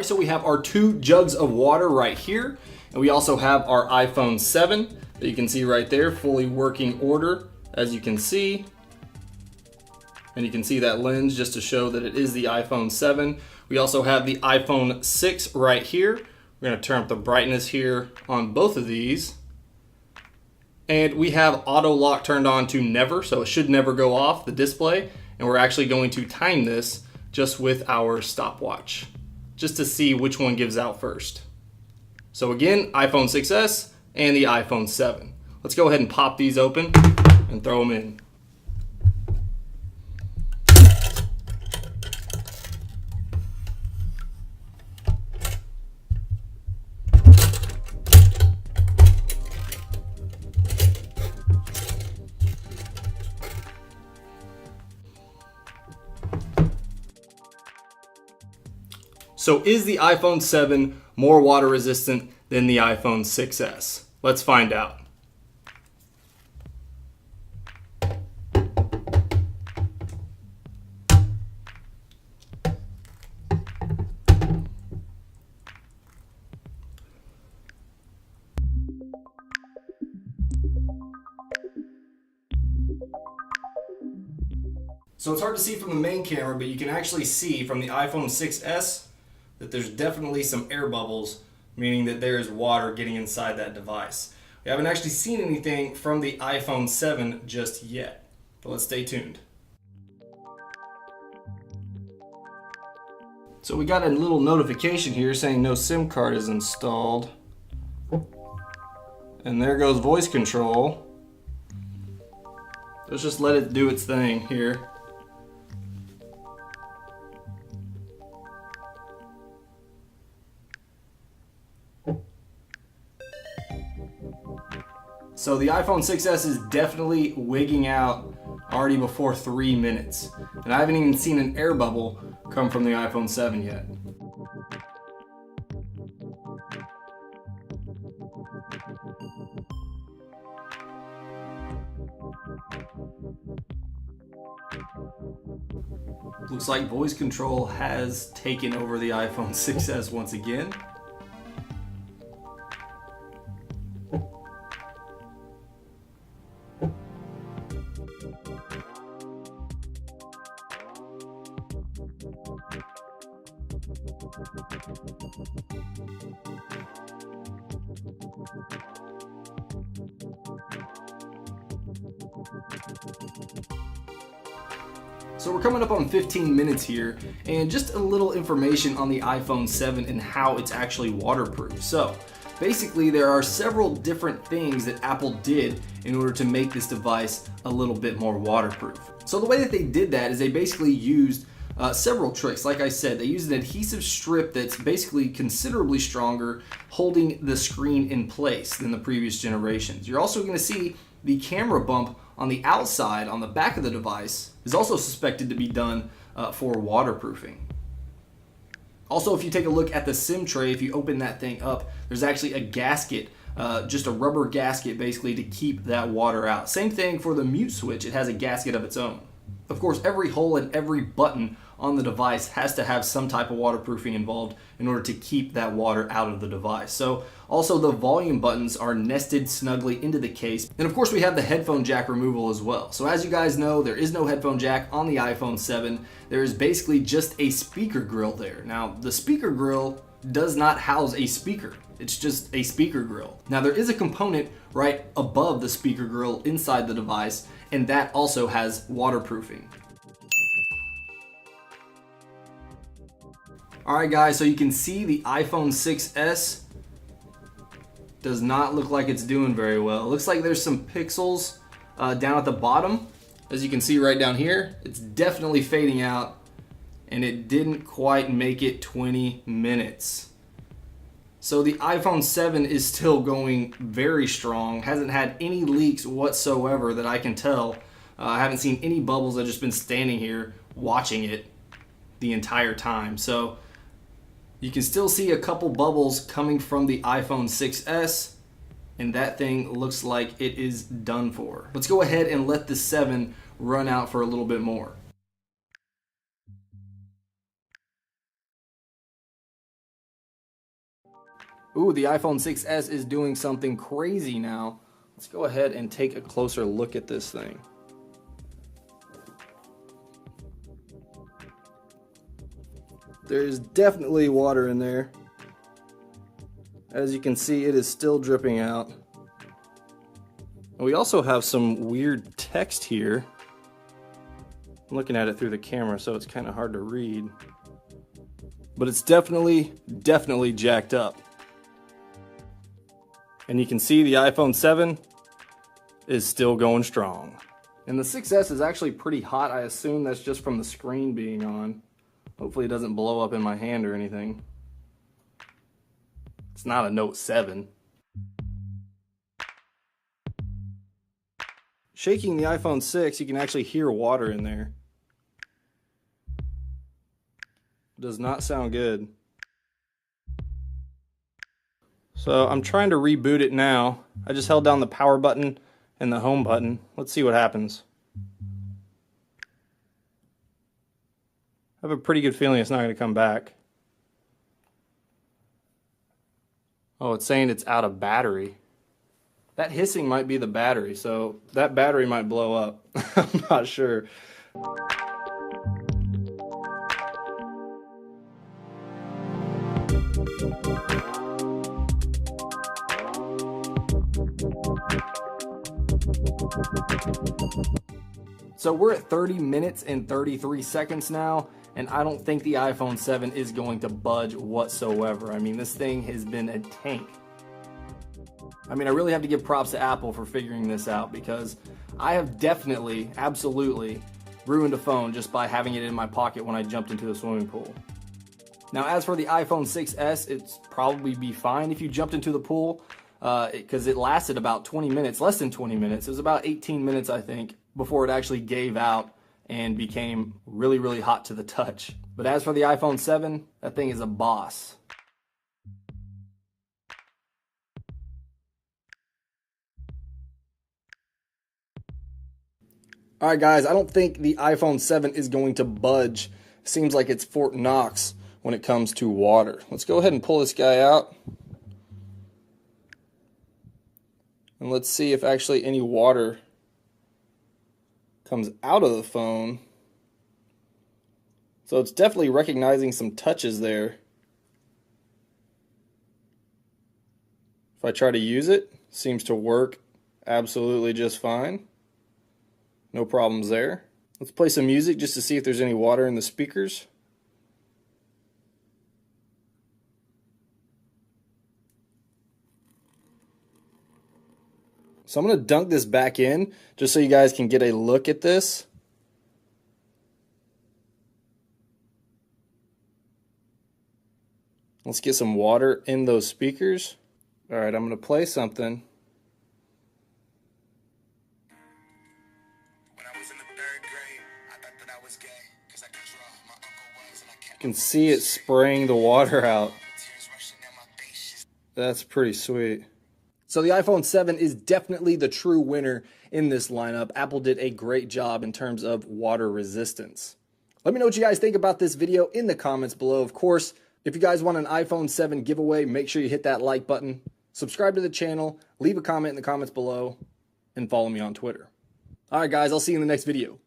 so we have our 2 jugs of water right here, and we also have our iPhone 7 that you can see right there, fully working order, as you can see. And you can see that lens just to show that it is the iPhone 7. We also have the iPhone 6 right here. We're going to turn up the brightness here on both of these. And we have auto lock turned on to never, so it should never go off the display. And we're actually going to time this just with our stopwatch, just to see which one gives out first. So again, iPhone 6s and the iPhone 7. Let's go ahead and pop these open and throw them in. So is the iPhone 7 more water resistant than the iPhone 6s? Let's find out. So it's hard to see from the main camera, but you can actually see from the iPhone 6s that there's definitely some air bubbles, meaning that there is water getting inside that device. We haven't actually seen anything from the iPhone 7 just yet, but let's stay tuned. So we got a little notification here saying no SIM card is installed. And there goes voice control. Let's just let it do its thing here. So the iPhone 6s is definitely wigging out already before 3 minutes. And I haven't even seen an air bubble come from the iPhone 7 yet. Looks like voice control has taken over the iPhone 6s once again. So we're coming up on 15 minutes here, and just a little information on the iPhone 7 and how it's actually waterproof. So basically there are several different things that Apple did in order to make this device a little bit more waterproof. So the way that they did that is they basically used several tricks. Like I said, they used an adhesive strip that's basically considerably stronger, holding the screen in place than the previous generations. You're also going to see the camera bump on the outside, on the back of the device, is also suspected to be done for waterproofing. Also, if you take a look at the SIM tray, if you open that thing up, there's actually a gasket, just a rubber gasket basically to keep that water out. Same thing for the mute switch, it has a gasket of its own. Of course, every hole and every button on the device has to have some type of waterproofing involved in order to keep that water out of the device. So also the volume buttons are nested snugly into the case. And of course we have the headphone jack removal as well. So as you guys know, there is no headphone jack on the iPhone 7. There is basically just a speaker grill there. Now the speaker grill does not house a speaker. It's just a speaker grill. Now there is a component right above the speaker grill inside the device, and that also has waterproofing. Alright guys, so you can see the iPhone 6s does not look like it's doing very well. It looks like there's some pixels down at the bottom. As you can see right down here, it's definitely fading out, and it didn't quite make it 20 minutes. So the iPhone 7 is still going very strong, hasn't had any leaks whatsoever that I can tell. I haven't seen any bubbles. I've just been standing here watching it the entire time. So you can still see a couple bubbles coming from the iPhone 6s, and that thing looks like it is done for. Let's go ahead and let the 7 run out for a little bit more. Ooh, the iPhone 6s is doing something crazy now. Let's go ahead and take a closer look at this thing. There's definitely water in there. As you can see, it is still dripping out. And we also have some weird text here. I'm looking at it through the camera, so it's kind of hard to read. But it's definitely jacked up. And you can see the iPhone 7 is still going strong. And the 6S is actually pretty hot. I assume that's just from the screen being on. Hopefully it doesn't blow up in my hand or anything. It's not a Note 7. Shaking the iPhone 6, you can actually hear water in there. Does not sound good. So I'm trying to reboot it now. I just held down the power button and the home button. Let's see what happens. I have a pretty good feeling it's not going to come back. Oh, it's saying it's out of battery. That hissing might be the battery, so that battery might blow up. I'm not sure. So we're at 30 minutes and 33 seconds now, and I don't think the iPhone 7 is going to budge whatsoever. I mean, this thing has been a tank. I mean, I really have to give props to Apple for figuring this out, because I have definitely, absolutely ruined a phone just by having it in my pocket when I jumped into the swimming pool. Now, as for the iPhone 6s, it's probably be fine if you jumped into the pool, because it lasted about 20 minutes, less than 20 minutes. It was about 18 minutes, I think, before it actually gave out and became really hot to the touch. But as for the iPhone 7, that thing is a boss. Alright guys, I don't think the iPhone 7 is going to budge. Seems like it's Fort Knox when it comes to water. Let's go ahead and pull this guy out. And let's see if actually any water comes out of the phone. So it's definitely recognizing some touches there. If I try to use it, seems to work absolutely just fine. No problems there. Let's play some music just to see if there's any water in the speakers. So I'm going to dunk this back in just so you guys can get a look at this. Let's get some water in those speakers. All right, I'm going to play something. You can see it spraying the water out. That's pretty sweet. So the iPhone 7 is definitely the true winner in this lineup. Apple did a great job in terms of water resistance. Let me know what you guys think about this video in the comments below. Of course, if you guys want an iPhone 7 giveaway, make sure you hit that like button, subscribe to the channel, leave a comment in the comments below, and follow me on Twitter. All right, guys, I'll see you in the next video.